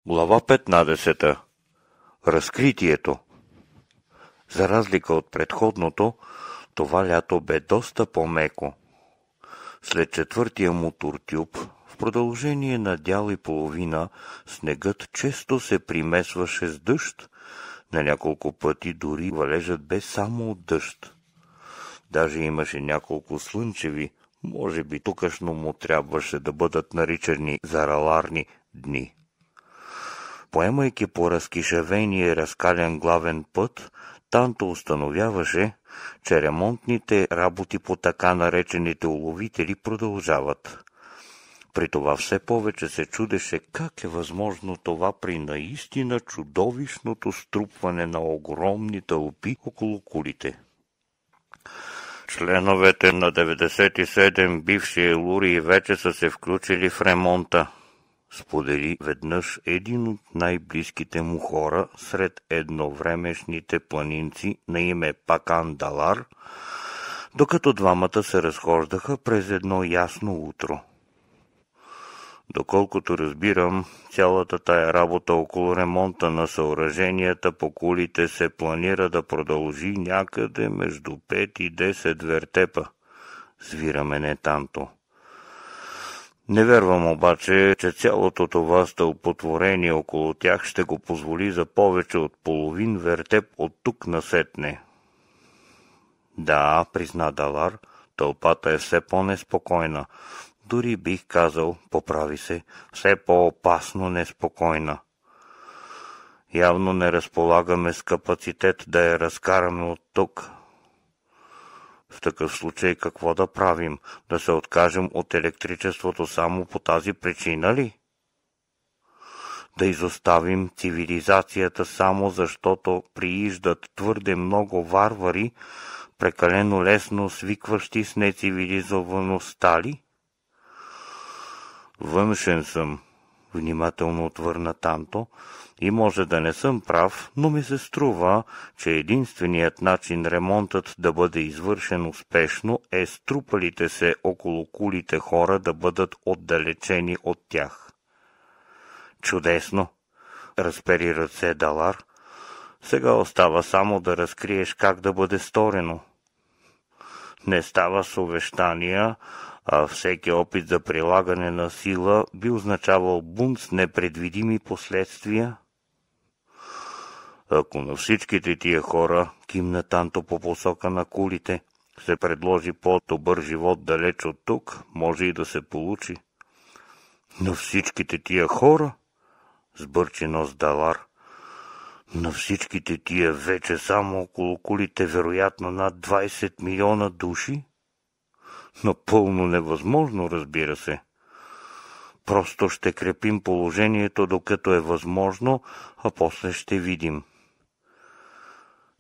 Глава 15. Разкритието. За разлика от предходното, това лято бе доста по-меко. След четвъртия му туртюб, в продължение на дял и половина, снегът често се примесваше с дъжд, на няколко пъти дори валежът бе само от дъжд. Даже имаше няколко слънчеви, може би тукашно му трябваше да бъдат наричани зараларни дни. Поемайки по разкишавения разкалян главен път, Танто установяваше, че ремонтните работи по така наречените уловители продължават. При това все повече се чудеше как е възможно това при наистина чудовищното струпване на огромни тълпи около кулите. Членовете на 97 бивши елурии вече са се включили в ремонта, сподели веднъж един от най-близките му хора сред едновремешните планинци на име Пакан Далар, докато двамата се разхождаха през едно ясно утро. Доколкото разбирам, цялата тая работа около ремонта на съоръженията по кулите се планира да продължи някъде между 5 и 10 вертепа, свира мене Танто. Не вярвам обаче, че цялото това стълпотворение около тях ще го позволи за повече от половин вертеп от тук насетне. Да, призна Далар, тълпата е все по-неспокойна. Дори бих казал, поправи се, все по-опасно неспокойна. Явно не разполагаме с капацитет да я разкараме от тук. В такъв случай какво да правим? Да се откажем от електричеството само по тази причина ли? Да изоставим цивилизацията само защото прииждат твърде много варвари, прекалено лесно свикващи с нецивилизоваността ли? Външен съм, внимателно отвърна Танто, и може да не съм прав, но ми се струва, че единственият начин ремонтът да бъде извършен успешно е струпалите се около кулите хора да бъдат отдалечени от тях. Чудесно, разпери ръце Далар. Сега остава само да разкриеш как да бъде сторено. Не става с увещания, а всеки опит за прилагане на сила би означавал бунт с непредвидими последствия. Ако на всичките тия хора, кимна Танто по посока на кулите, се предложи по-добър живот далеч от тук, може и да се получи. На всичките тия хора, сбърчи нос Далар, на всичките тия вече само около кулите вероятно над 20 милиона души? Напълно невъзможно, разбира се. Просто ще крепим положението, докато е възможно, а после ще видим.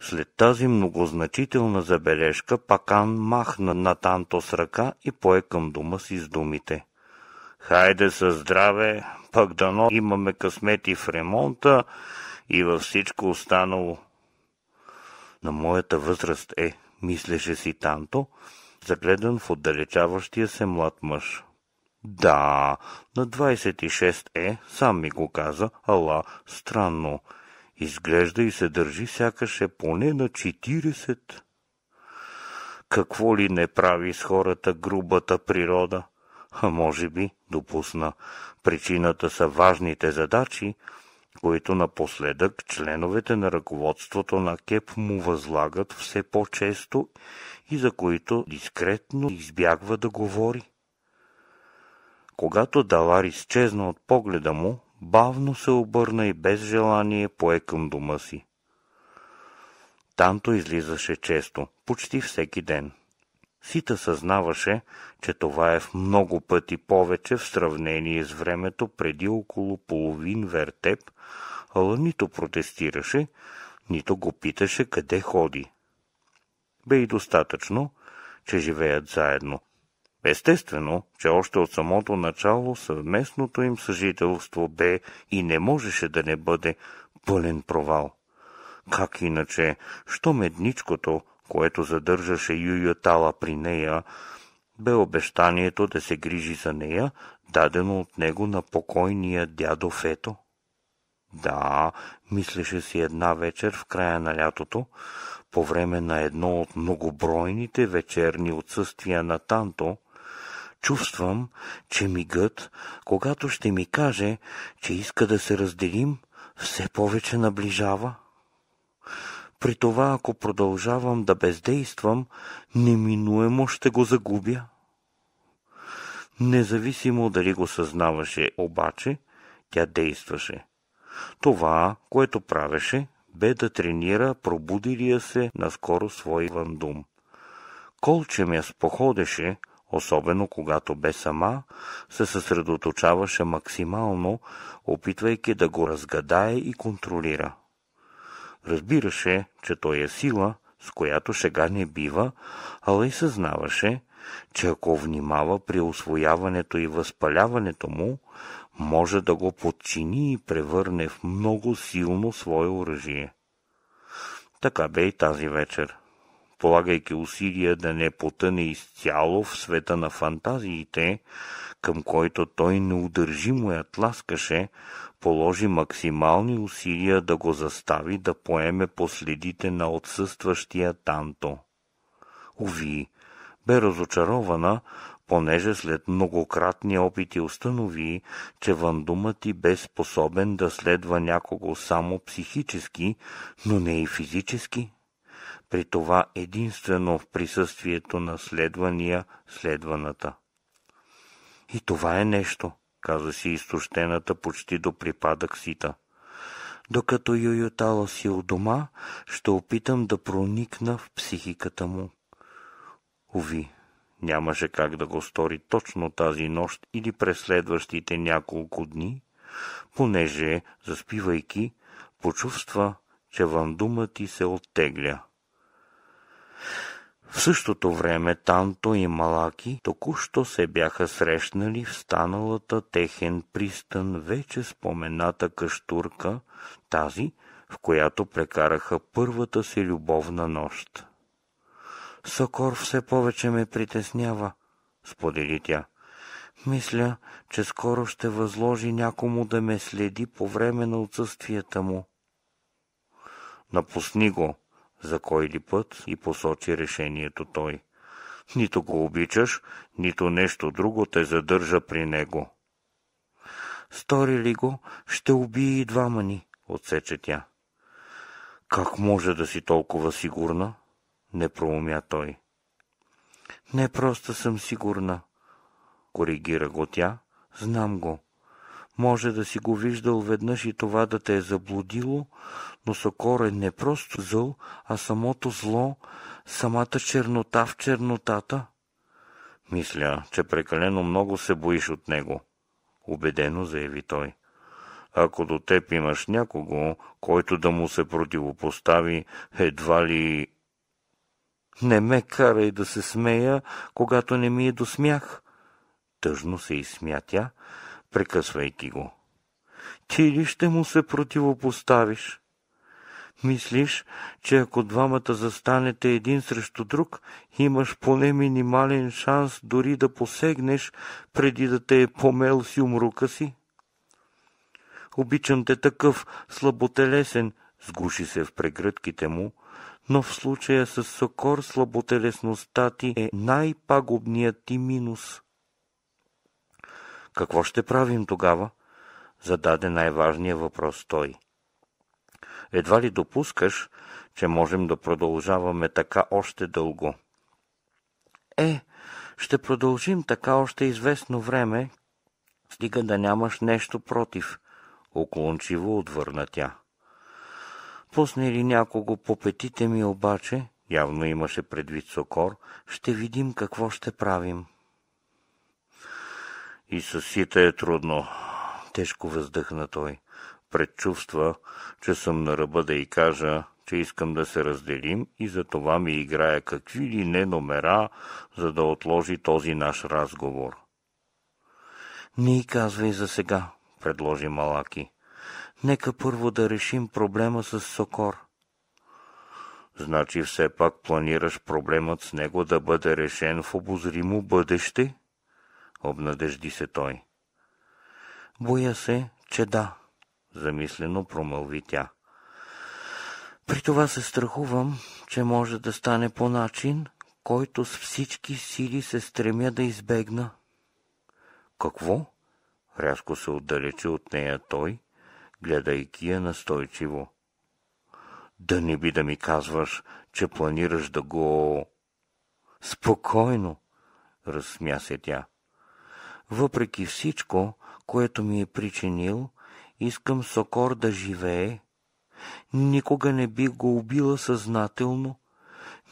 След тази многозначителна забележка Пакан махна на Танто с ръка и пое към дома си с думите: хайде със здраве, пък дано имаме късмети в ремонта и във всичко останало. На моята възраст е, мислеше си Танто, загледан в отдалечаващия се млад мъж. Да, на 26 е, сам ми го каза, ала, странно. Изглежда и се държи сякаш е поне на 40. Какво ли не прави с хората грубата природа? А може би, допусна, причината са важните задачи, които напоследък членовете на ръководството на КЕП му възлагат все по-често и за които дискретно избягва да говори. Когато Далар изчезна от погледа му, бавно се обърна и без желание пое към дома си. Танто излизаше често, почти всеки ден. Сита съзнаваше, че това е в много пъти повече в сравнение с времето преди около половин вертеп, ала нито протестираше, нито го питаше къде ходи. Бе и достатъчно, че живеят заедно. Естествено, че още от самото начало съвместното им съжителство бе и не можеше да не бъде пълен провал. Как иначе, що медничкото, което задържаше Юю Тала при нея, бе обещанието да се грижи за нея, дадено от него на покойния дядо Фето? Да, мислеше си една вечер в края на лятото, по време на едно от многобройните вечерни отсъствия на Танто, чувствам, че мигът, когато ще ми каже, че иска да се разделим, все повече наближава. При това, ако продължавам да бездействам, неминуемо ще го загубя. Независимо дали го съзнаваше, обаче, тя действаше. Това, което правеше, бе да тренира пробудилия се наскоро свой Вандум. Колче ме споходеше, особено когато бе сама, се съсредоточаваше максимално, опитвайки да го разгадае и контролира. Разбираше, че той е сила, с която шега не бива, ала и съзнаваше, че ако внимава при усвояването и възпаляването му, може да го подчини и превърне в много силно свое оръжие. Така бе и тази вечер. Полагайки усилия да не потъне изцяло в света на фантазиите, към който той неудържимо я тласкаше, положи максимални усилия да го застави да поеме по следите на отсъстващия Танто. Уви, бе разочарована, понеже след многократни опити установи, че Вандумът й бе способен да следва някого само психически, но не и физически. При това единствено в присъствието на следваната. И това е нещо, каза си изтощената почти до припадък Сита. Докато юютала си у дома, ще опитам да проникна в психиката му. Уви, нямаше как да го стори точно тази нощ или през следващите няколко дни, понеже, заспивайки, почувства, че Вандумът ти се оттегля. В същото време Танто и Малаки току-що се бяха срещнали в станалата техен пристан вече спомената къщурка, тази, в която прекараха първата си любовна нощ. Сокор все повече ме притеснява, сподели тя. Мисля, че скоро ще възложи някому да ме следи по време на отсъствията му. Напусни го, за кой ли път, и посочи решението той. Нито го обичаш, нито нещо друго те задържа при него. Стори ли го, ще убие и двама ни, отсече тя. Как може да си толкова сигурна? Не проумя той. Не просто съм сигурна, коригира го тя, знам го. Може да си го виждал веднъж и това да те е заблудило, но Сокор е не просто зъл, а самото зло, самата чернота в чернотата. Мисля, че прекалено много се боиш от него, убедено заяви той. Ако до теб имаш някого, който да му се противопостави, едва ли... Не ме карай да се смея, когато не ми е до смях. Тъжно се изсмя тя, прекъсвайки го. Ти ли ще му се противопоставиш? Мислиш, че ако двамата застанете един срещу друг, имаш поне минимален шанс дори да посегнеш, преди да те е помел с юмрука си? Обичам те такъв слаботелесен, сгуши се в прегръдките му, но в случая с Сокор слаботелесността ти е най-пагубният ти минус. Какво ще правим тогава? Зададе най-важния въпрос той. Едва ли допускаш, че можем да продължаваме така още дълго? Ще продължим така още известно време, стига да нямаш нещо против, уклончиво отвърна тя. Пусне ли някого по петите ми обаче, явно имаше предвид Сокор, ще видим какво ще правим. И със Сита е трудно, тежко въздъхна той. Предчувства, че съм на ръба да й кажа, че искам да се разделим и за това ми играя какви ли не номера, за да отложи този наш разговор. Не й казвай за сега, предложи Малаки. Нека първо да решим проблема с Сокор. Значи все пак планираш проблемът с него да бъде решен в обозримо бъдеще? Обнадежди се той. Боя се, че да, замислено промълви тя. При това се страхувам, че може да стане по начин, който с всички сили се стремя да избегна. Какво? Рязко се отдалечи от нея той, гледайки я настойчиво. Да не би да ми казваш, че планираш да го... Спокойно, разсмя се тя. Въпреки всичко, което ми е причинил, искам Сокор да живее. Никога не бих го убила съзнателно.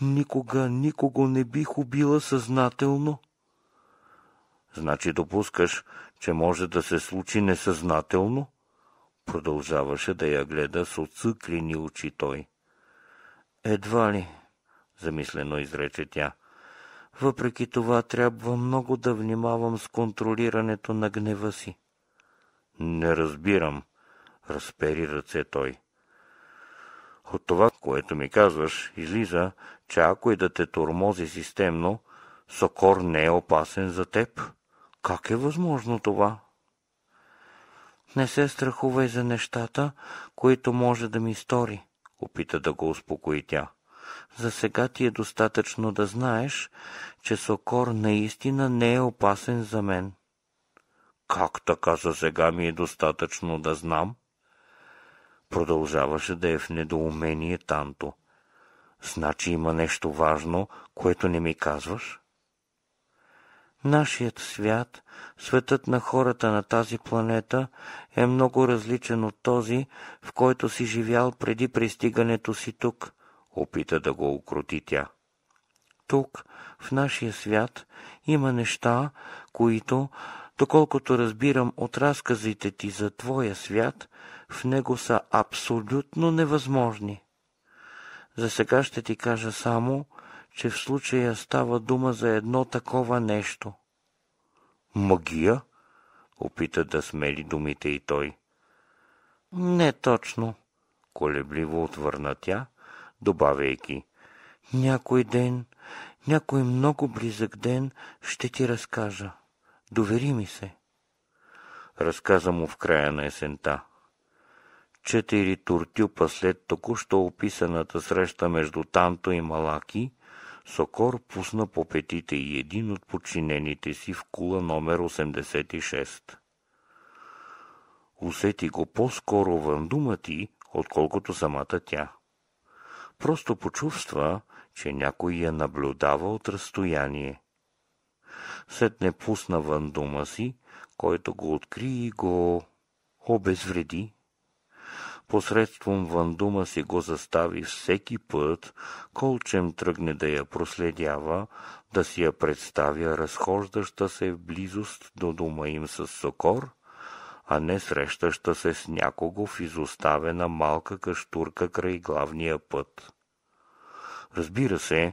Никога никого не бих убила съзнателно. Значи допускаш, че може да се случи несъзнателно? Продължаваше да я гледа с отцъклени очи той. Едва ли, замислено изрече тя. Въпреки това трябва много да внимавам с контролирането на гнева си. Не разбирам, разпери ръце той. От това, което ми казваш, излиза, че ако и да те тормози системно, Сокор не е опасен за теб. Как е възможно това? Не се страхувай за нещата, които може да ми стори, опита да го успокои тя. За сега ти е достатъчно да знаеш, че Сокор наистина не е опасен за мен. Как така за сега ми е достатъчно да знам? Продължаваше да е в недоумение Танто. Значи има нещо важно, което не ми казваш? Нашият свят, светът на хората на тази планета, е много различен от този, в който си живял преди пристигането си тук, опита да го укроти тя. Тук, в нашия свят, има неща, които, доколкото разбирам от разказите ти за твоя свят, в него са абсолютно невъзможни. За сега ще ти кажа само, че в случая става дума за едно такова нещо. Магия? Опита да смели думите и той. Не точно, колебливо отвърна тя, добавяйки. Някой ден, някой много близък ден ще ти разкажа. Довери ми се. Разказа му в края на есента. 4 туртюпа след току-що описаната среща между Танто и Малаки, Сокор пусна по петите и един от подчинените си в кула номер 86. Усети го по-скоро Вандумати, отколкото самата тя. Просто почувства, че някой я наблюдава от разстояние. Сетне пусна Вандума си, който го откри и го обезвреди. Посредством Вандума си го застави всеки път, колчем тръгне да я проследява, да си я представя разхождаща се в близост до дома им с Сокор, а не срещаща се с някого в изоставена малка каштурка край главния път. Разбира се,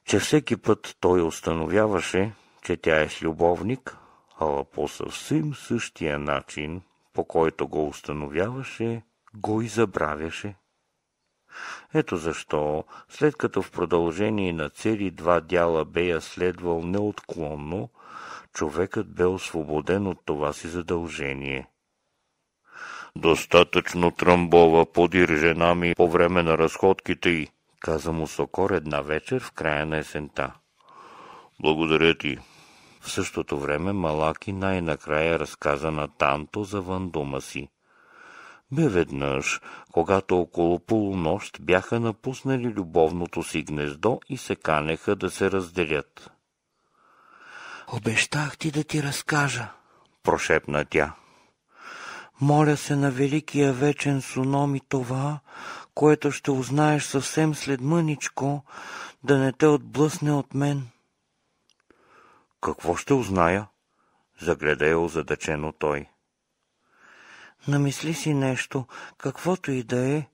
че всеки път той установяваше, че тя е с любовник, а по съвсем същия начин, по който го установяваше, го и забравяше. Ето защо, след като в продължение на цели 2 дяла бе я следвал неотклонно, човекът бе освободен от това си задължение. Достатъчно тръмбова подир жена ми по време на разходките й, каза му Сокор една вечер в края на есента. Благодаря ти. В същото време Малаки най-накрая разказа на Танто за Вандума си. Бе веднъж, когато около полунощ бяха напуснали любовното си гнездо и се канеха да се разделят. Обещах ти да ти разкажа, прошепна тя. Моля се на великия вечен Сономи това, което ще узнаеш съвсем след мъничко, да не те отблъсне от мен. Какво ще узная? Загледа я озадачено той. Намисли си нещо, каквото и да е,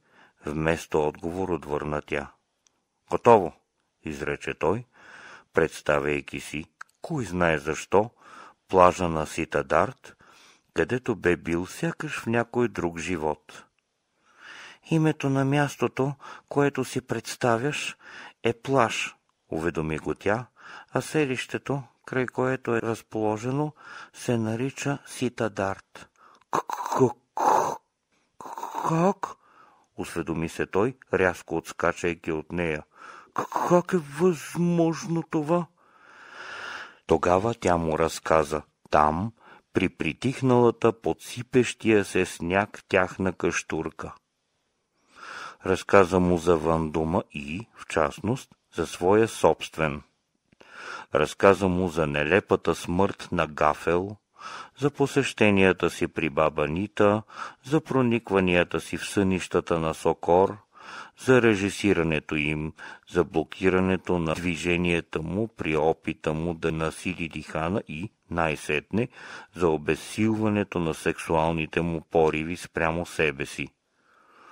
вместо отговор отвърна тя. Готово, изрече той, представяйки си, кой знае защо, плажа на Ситадарт, където бе бил сякаш в някой друг живот. Името на мястото, което си представяш, е плаж, уведоми го тя, а селището, край което е разположено, се нарича Ситадарт. Как? Осведоми се той, рязко отскачайки от нея. Как е възможно това? Тогава тя му разказа. Там, при притихналата под сипещия се сняг тяхна къщурка. Разказа му за Вандума и, в частност, за своя собствен. Разказа му за нелепата смърт на Гафел, за посещенията си при баба Нита, за проникванията си в сънищата на Сокор, за режисирането им, за блокирането на движенията му при опита му да насили Дихана и, най-сетне, за обезсилването на сексуалните му пориви спрямо себе си.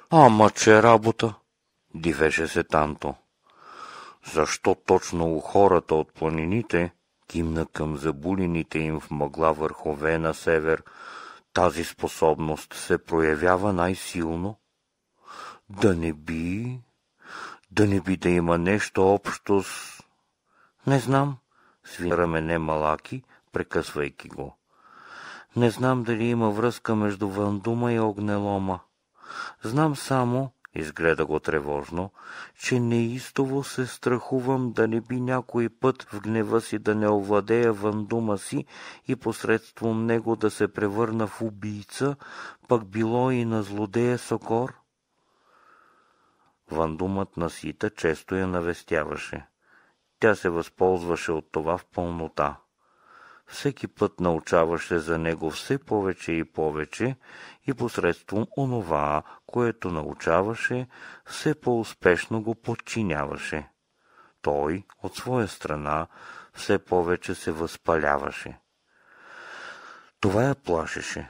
Ама че работа! Дивеше се Танто. Защо точно у хората от планините, кимна към забулените им в мъгла върхове на север, тази способност се проявява най-силно? Да не би да има нещо общо с... Не знам, свина рамене Малаки, прекъсвайки го. Не знам дали има връзка между Вандума и Огнелома. Знам само, изгледа го тревожно, че неистово се страхувам да не би някой път в гнева си да не овладея Вандума си и посредством него да се превърна в убийца, пък било и на злодея Сокор. Вандумът на Сита често я навестяваше. Тя се възползваше от това в пълнота. Всеки път научаваше за него все повече и повече и посредством онова, което научаваше, все по-успешно го подчиняваше. Той, от своя страна, все повече се възпаляваше. Това я плашеше.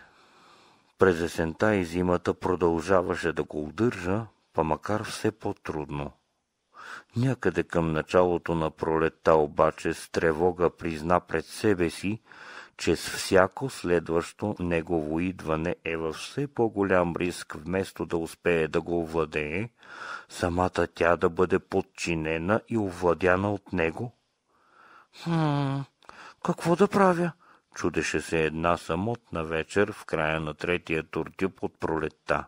През есента и зимата продължаваше да го удържа, па макар все по-трудно. Някъде към началото на пролетта обаче с тревога призна пред себе си, че с всяко следващо негово идване е във все по-голям риск, вместо да успее да го овладее, самата тя да бъде подчинена и овладяна от него. Какво да правя? Чудеше се една самотна вечер в края на третия туртюп от пролетта.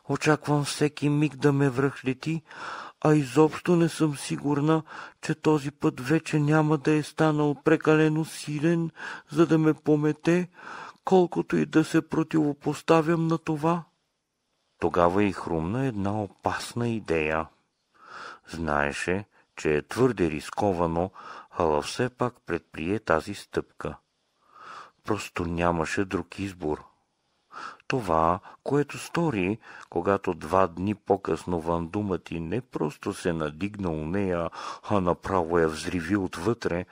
Очаквам всеки миг да ме връхлети, а изобщо не съм сигурна, че този път вече няма да е станал прекалено силен, за да ме помете, колкото и да се противопоставям на това. Тогава и хрумна една опасна идея. Знаеше, че е твърде рисковано, ала все пак предприе тази стъпка. Просто нямаше друг избор. Това, което стори, когато 2 дни по-късно Вандумът и не просто се надигна у нея, а направо я взриви отвътре,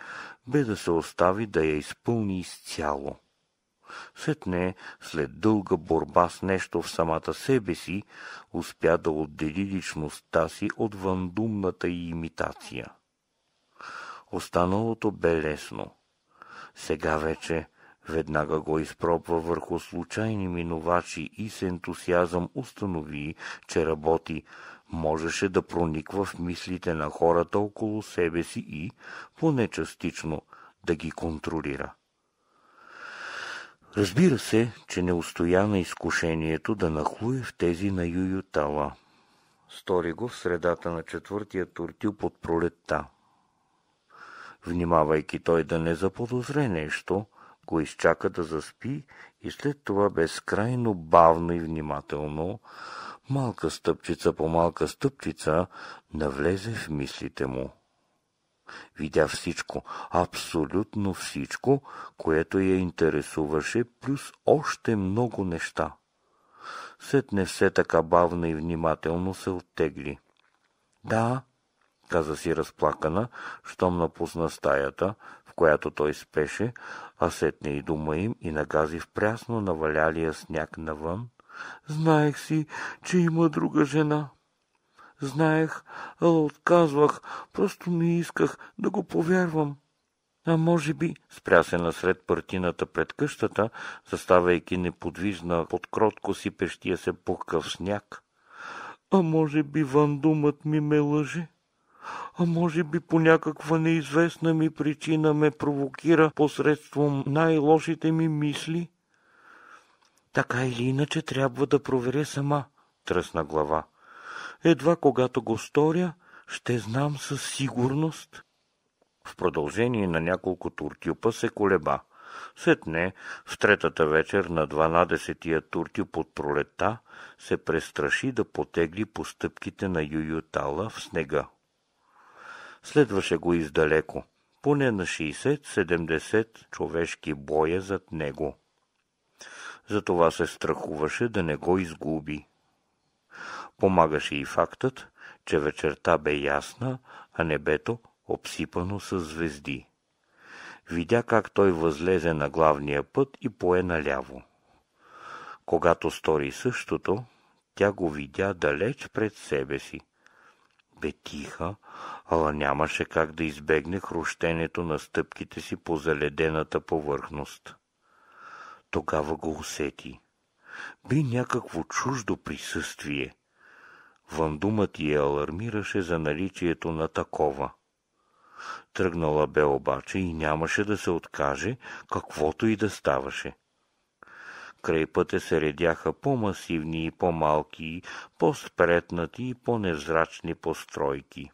бе да се остави да я изпълни изцяло. Сетне, след дълга борба с нещо в самата себе си, успя да отдели личността си от вандумната й имитация. Останалото бе лесно. Сега вече веднага го изпробва върху случайни минувачи и с ентусиазъм установи, че работи, можеше да прониква в мислите на хората около себе си и, поне частично, да ги контролира. Разбира се, че не устоя на изкушението да нахлуе в тези на Юютала. Стори го в средата на 4-тия туртюп от пролетта. Внимавайки той да не заподозре нещо, го изчака да заспи и след това безкрайно бавно и внимателно, малка стъпчица по малка стъпчица, навлезе в мислите му. Видя всичко, абсолютно всичко, което я интересуваше, плюс още много неща. Сетне все така бавно и внимателно се оттегли. Да, каза си разплакана, щом напусна стаята, в която той спеше, а сетне и дома им и нагази в прясно навалялия сняг навън. Знаех си, че има друга жена. Знаех, ала отказвах, просто не исках да го повярвам. А може би, спря се насред партината пред къщата, заставайки неподвижна под кротко сипещия се пухкав сняг. А може би Вандумът ми ме лъже? А може би по някаква неизвестна ми причина ме провокира посредством най-лошите ми мисли? Така или иначе трябва да проверя сама, тръсна глава. Едва когато го сторя, ще знам със сигурност. В продължение на няколко туртюпа се колеба. Сетне, в третата вечер на 12-тия туртюп от пролета, се престраши да потегли по стъпките на Юютала в снега. Следваше го издалеко, поне на 60-70 човешки боя зад него. Затова се страхуваше да не го изгуби. Помагаше и фактът, че вечерта бе ясна, а небето обсипано с звезди. Видя как той възлезе на главния път и пое наляво. Когато стори същото, тя го видя далеч пред себе си. Бе тиха, ала нямаше как да избегне хрущенето на стъпките си по заледената повърхност. Тогава го усети. Би някакво чуждо присъствие. Въндумът й алармираше за наличието на такова. Тръгнала бе обаче и нямаше да се откаже, каквото и да ставаше. Край пътя се редяха по-масивни и по-малки, по-спретнати и по-невзрачни постройки.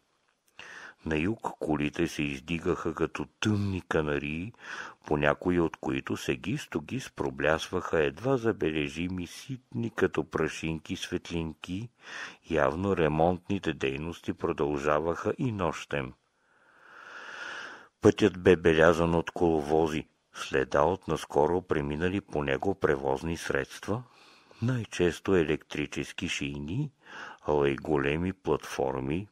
На юг колите се издигаха като тъмни канарии, по някои от които сегисто-гис проблясваха едва забележими ситни като прашинки светлинки, явно ремонтните дейности продължаваха и нощем. Пътят бе белязан от коловози, следа от наскоро преминали по него превозни средства, най-често електрически шийни, ала и големи платформи,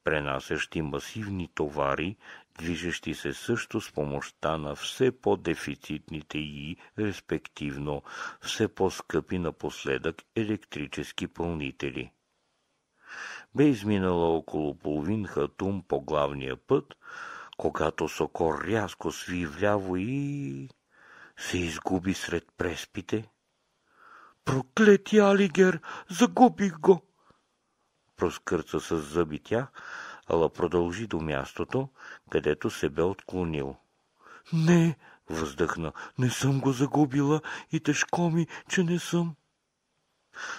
пренасящи масивни товари, движещи се също с помощта на все по-дефицитните и, респективно, все по-скъпи напоследък електрически пълнители. Бе изминала около половин хатум по главния път, когато Сокор рязко сви вляво и се изгуби сред преспите. Проклети алигер, загубих го! Проскърца с зъби тя, ала продължи до мястото, където се бе отклонил. Не, въздъхна, не съм го загубила и тежко ми, че не съм.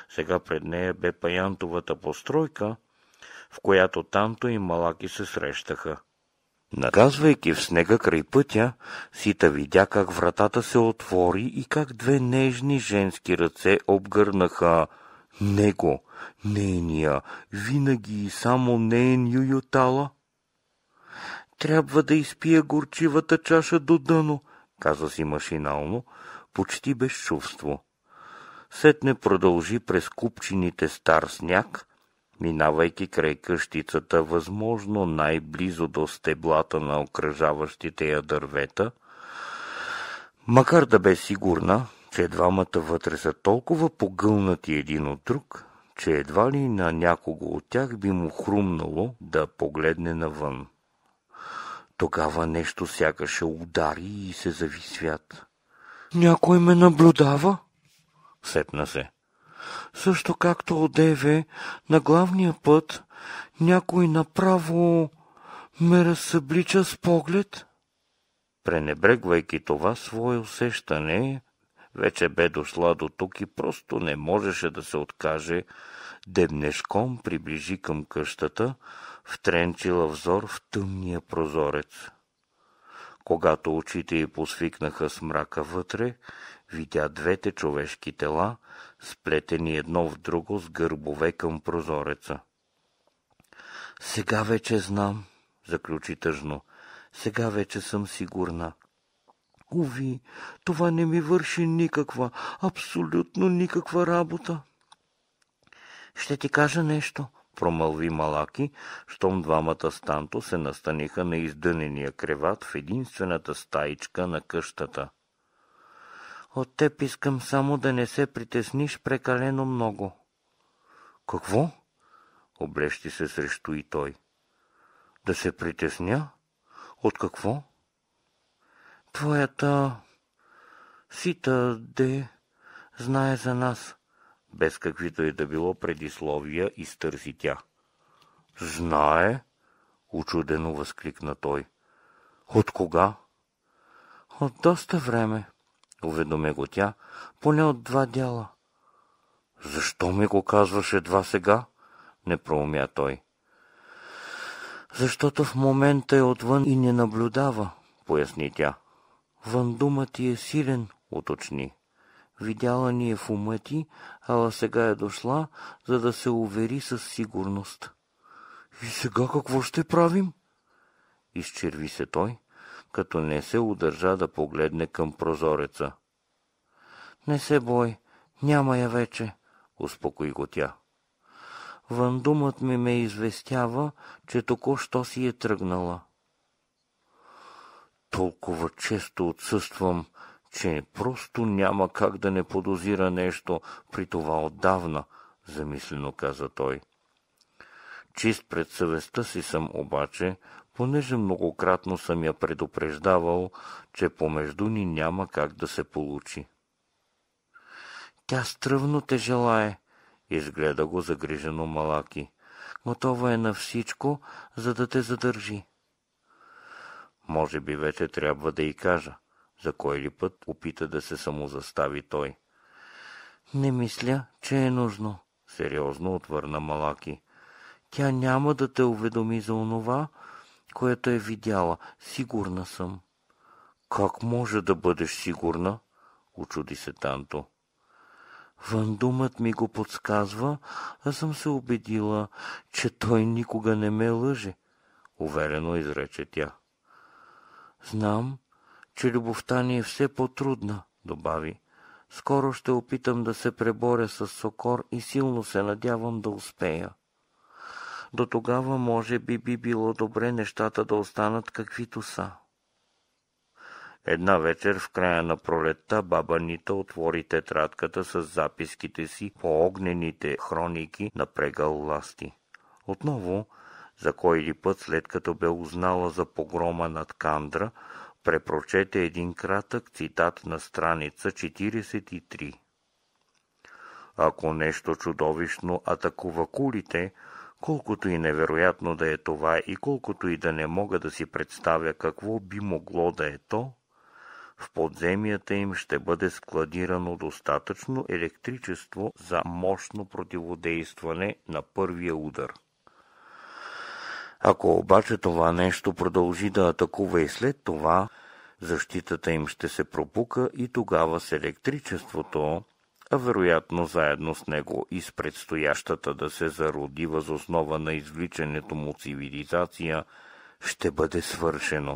Сега пред нея бе паянтовата постройка, в която Танто и Малаки се срещаха. Наказвайки в снега край пътя, Сита видя как вратата се отвори и как две нежни женски ръце обгърнаха него, нейния, винаги и само неен Юютала. Трябва да изпия горчивата чаша до дъно, каза си машинално, почти без чувство. Сетне продължи през купчините стар сняг, минавайки край къщицата, възможно най-близо до стеблата на окръжаващите я дървета, макар да бе сигурна, че двамата вътре са толкова погълнати един от друг, че едва ли на някого от тях би му хрумнало да погледне навън. Тогава нещо сякаше удари и се зави свят. Някой ме наблюдава? Сепна се. Също както одеве на главния път, някой направо ме разсъблича с поглед. Пренебрегвайки това свое усещане, вече бе дошла до тук и просто не можеше да се откаже, дебнешком приближи към къщата, втренчила взор в тъмния прозорец. Когато очите й посвикнаха с мрака вътре, видя двете човешки тела, сплетени едно в друго с гърбове към прозореца. Сега вече знам, заключи тъжно, сега вече съм сигурна. Уви, това не ми върши никаква, абсолютно никаква работа. Ще ти кажа нещо, промълви Малаки, щом двамата с Танто се настаниха на издънения креват в единствената стаичка на къщата. От теб искам само да не се притесниш прекалено много. Какво? Облещи се срещу и той. Да се притесня? От какво? Твоята Сита знае за нас, без каквито и да било предисловия, изтърси тя. Знае? Учудено възкликна той. От кога? От доста време. уведоми го тя, поне от 2 дяла. Защо ми го казваш едва сега? Не проумя той. Защото в момента е отвън и не наблюдава, поясни тя. Въндумът ти е силен, уточни. Видяла ни е в ума ти, ала сега е дошла, за да се увери със сигурност. И сега какво ще правим? Изчерви се той, като не се удържа да погледне към прозореца. Не се бой, няма я вече, успокои го тя. Въндумът ми ме известява, че току-що си е тръгнала. Толкова често отсъствам, че просто няма как да не подозира нещо, при това отдавна, замислено каза той. Чист пред съвестта си съм обаче, понеже многократно съм я предупреждавал, че помежду ни няма как да се получи. Тя стръвно те желае, изгледа го загрижено Малаки. Готова е на всичко, за да те задържи. Може би вече трябва да й кажа. За кой ли път опита да се самозастави той. Не мисля, че е нужно, сериозно отвърна Малаки. Тя няма да те уведоми за онова, което е видяла. Сигурна съм. Как може да бъдеш сигурна? Учуди се Танто. Въндумът ми го подсказва, а съм се убедила, че той никога не ме лъже, уверено изрече тя. Знам, че любовта ни е все по-трудна, добави. Скоро ще опитам да се преборя с Сокор и силно се надявам да успея. До тогава може би било добре нещата да останат каквито са. Една вечер в края на пролетта баба Нита отвори тетрадката с записките си по огнените хроники на Прегъл Ласти. Отново, за кой ли път, след като бе узнала за погрома над Кандра, препрочете един кратък цитат на страница 43. Ако нещо чудовищно атакува кулите, колкото и невероятно да е това и колкото и да не мога да си представя какво би могло да е то, в подземията им ще бъде складирано достатъчно електричество за мощно противодействане на първия удар. Ако обаче това нещо продължи да атакува и след това, защитата им ще се пропука и тогава с електричеството, а вероятно заедно с него и с предстоящата да се зароди въз основа на извличането му цивилизация, ще бъде свършено.